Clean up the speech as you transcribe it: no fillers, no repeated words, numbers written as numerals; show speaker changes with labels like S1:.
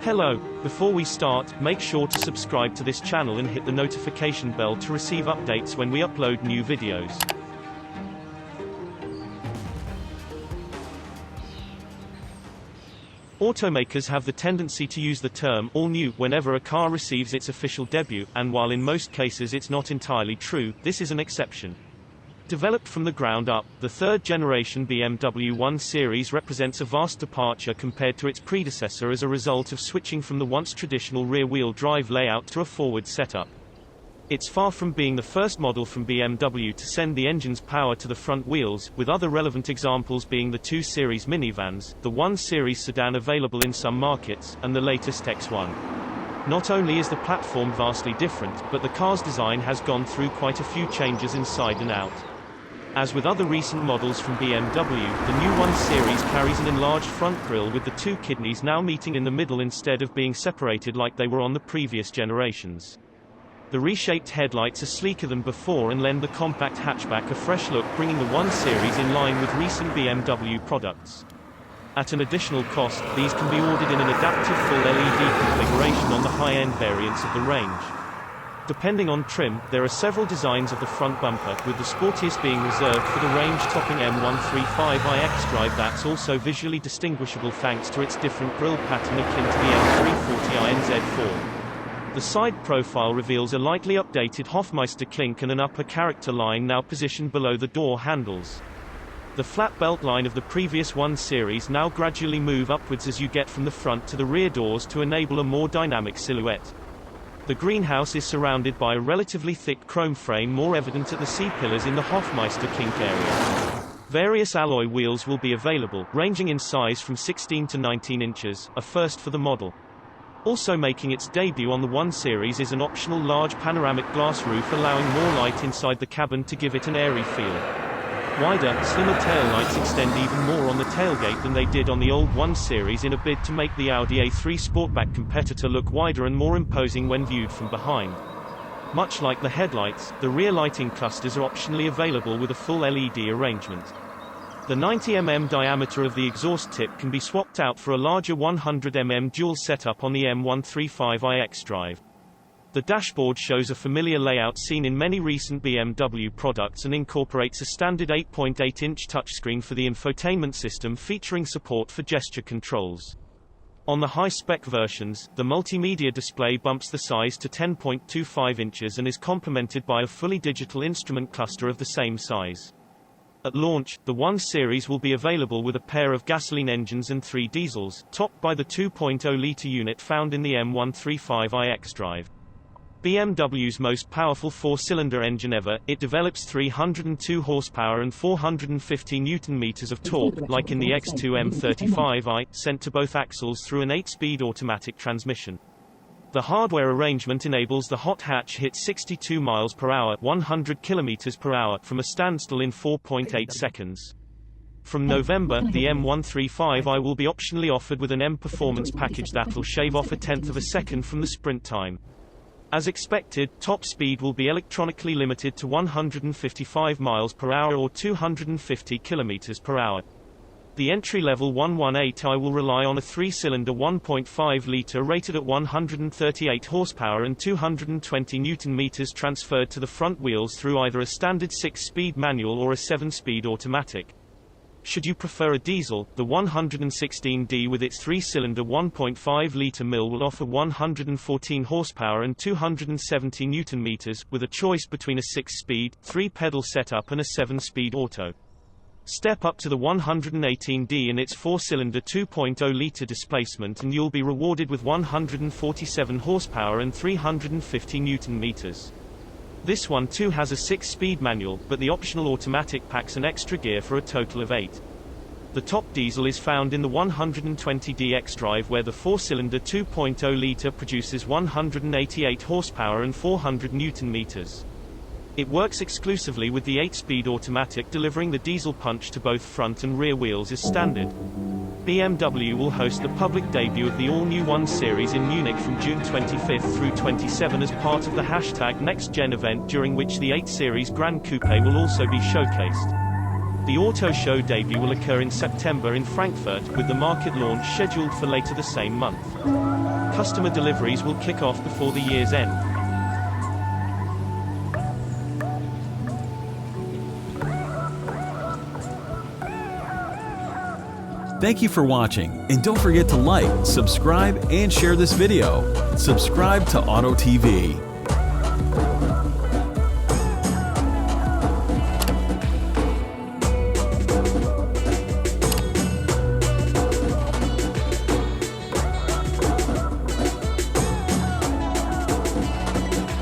S1: Hello, before we start, make sure to subscribe to this channel and hit the notification bell to receive updates when we upload new videos. Automakers have the tendency to use the term all new whenever a car receives its official debut, and while in most cases it's not entirely true, this is an exception. Developed from the ground up, the third-generation BMW 1 Series represents a vast departure compared to its predecessor as a result of switching from the once traditional rear-wheel drive layout to a forward setup. It's far from being the first model from BMW to send the engine's power to the front wheels, with other relevant examples being the 2 Series minivans, the 1 Series sedan available in some markets, and the latest X1. Not only is the platform vastly different, but the car's design has gone through quite a few changes inside and out. As with other recent models from BMW, the new 1 Series carries an enlarged front grille with the two kidneys now meeting in the middle instead of being separated like they were on the previous generations. The reshaped headlights are sleeker than before and lend the compact hatchback a fresh look, bringing the 1 Series in line with recent BMW products. At an additional cost, these can be ordered in an adaptive full LED configuration on the high-end variants of the range. Depending on trim, there are several designs of the front bumper, with the sportiest being reserved for the range-topping M135i xDrive that's also visually distinguishable thanks to its different grille pattern akin to the M340i NZ4. The side profile reveals a lightly updated Hofmeister clink and an upper character line now positioned below the door handles. The flat belt line of the previous 1 Series now gradually move upwards as you get from the front to the rear doors to enable a more dynamic silhouette. The greenhouse is surrounded by a relatively thick chrome frame more evident at the C-pillars in the Hofmeister kink area. Various alloy wheels will be available, ranging in size from 16 to 19 inches, a first for the model. Also making its debut on the 1 Series is an optional large panoramic glass roof allowing more light inside the cabin to give it an airy feel. Wider, slimmer taillights extend even more on the tailgate than they did on the old 1 Series in a bid to make the Audi A3 Sportback competitor look wider and more imposing when viewed from behind. Much like the headlights, the rear lighting clusters are optionally available with a full LED arrangement. The 90 mm diameter of the exhaust tip can be swapped out for a larger 100 mm dual setup on the M135i xDrive. The dashboard shows a familiar layout seen in many recent BMW products and incorporates a standard 8.8-inch touchscreen for the infotainment system featuring support for gesture controls. On the high-spec versions, the multimedia display bumps the size to 10.25 inches and is complemented by a fully digital instrument cluster of the same size. At launch, the 1 Series will be available with a pair of gasoline engines and 3 diesels, topped by the 2.0-litre unit found in the M135i xDrive. BMW's most powerful 4-cylinder engine ever, it develops 302 horsepower and 450 Nm of torque, like in the X2 M35i, sent to both axles through an 8-speed automatic transmission. The hardware arrangement enables the hot hatch hit 62 miles per hour, 100 kilometers per hour from a standstill in 4.8 seconds. From November, the M135i will be optionally offered with an M Performance package that'll shave off 1/10 of a second from the sprint time. As expected, top speed will be electronically limited to 155 miles per hour or 250 kilometers per hour. The entry-level 118i will rely on a 3-cylinder 1.5-liter rated at 138 horsepower and 220 Nm transferred to the front wheels through either a standard 6-speed manual or a 7-speed automatic. Should you prefer a diesel, the 116D with its 3-cylinder 1.5-liter mill will offer 114 horsepower and 270 Nm, with a choice between a 6-speed, 3-pedal setup and a 7-speed auto. Step up to the 118D in its 4-cylinder 2.0-liter displacement and you'll be rewarded with 147 horsepower and 350 Nm. This one too has a 6-speed manual, but the optional automatic packs an extra gear for a total of 8. The top diesel is found in the 120D xDrive where the 4-cylinder 2.0-liter produces 188 horsepower and 400 Nm. It works exclusively with the 8-speed automatic, delivering the diesel punch to both front and rear wheels as standard. BMW will host the public debut of the all-new 1 Series in Munich from June 25 through 27 as part of the #NextGen event, during which the 8 Series Grand Coupe will also be showcased. The auto show debut will occur in September in Frankfurt, with the market launch scheduled for later the same month. Customer deliveries will kick off before the year's end.
S2: Thank you for watching, and don't forget to like, subscribe, and share this video. Subscribe to Auto TV.